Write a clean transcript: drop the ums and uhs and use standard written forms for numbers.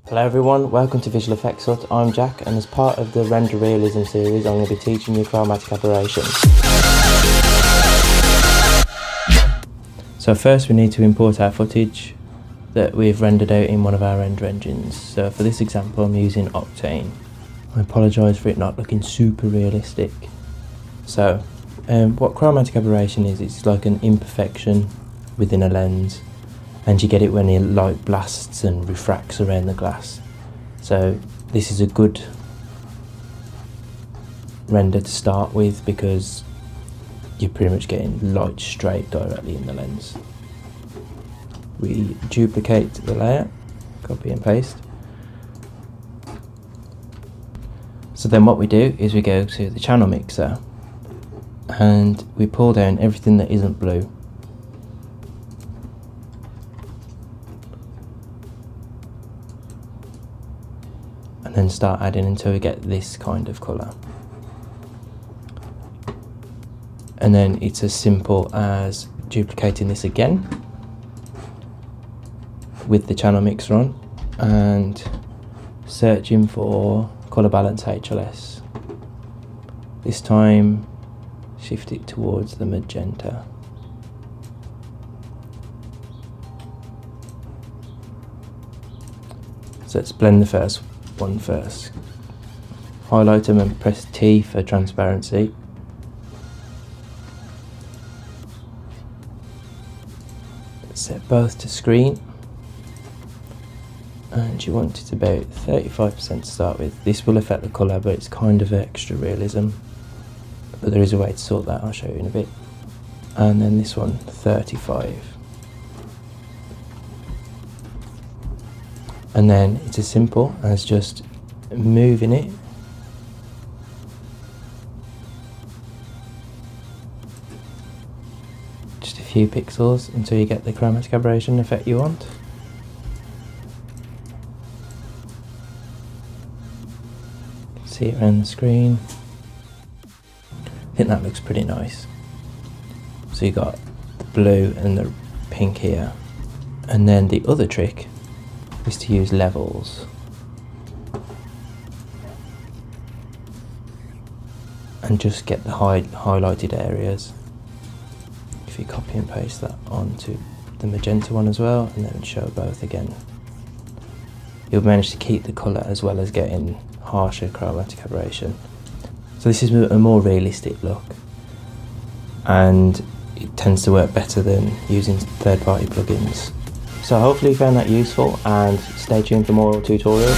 Hello everyone, welcome to Visual Effects Hut. I'm Jack, and as part of the Render Realism series I'm going to be teaching you Chromatic Aberration. So first we need to import our footage that we've rendered out in one of our render engines. So for this example I'm using Octane. I apologise for it not looking super realistic. So what Chromatic Aberration is, it's like an imperfection within a lens. And you get it when the light blasts and refracts around the glass. So this is a good render to start with because you're pretty much getting light straight directly in the lens. We duplicate the layer, copy and paste. So then what we do is we go to the channel mixer and we pull down everything that isn't blue. And then start adding until we get this kind of colour. And then it's as simple as duplicating this again with the channel mixer on and searching for colour balance HLS. This time shift it towards the magenta. So let's blend the first one first. Highlight them and press T for transparency. Set both to screen. And you want it about 35% to start with. This will affect the colour, but it's kind of extra realism. But there is a way to sort that, I'll show you in a bit. And then this one, 35. And then it's as simple as just moving it just a few pixels until you get the chromatic aberration effect you want. See it around the screen. I think that looks pretty nice. So you got the blue and the pink here. And then the other trick is to use levels and just get the highlighted areas. If you copy and paste that onto the magenta one as well and then show both again, you'll manage to keep the colour as well as getting harsher chromatic aberration. So this is a more realistic look and it tends to work better than using third-party plugins. So hopefully you found that useful and stay tuned for more tutorials.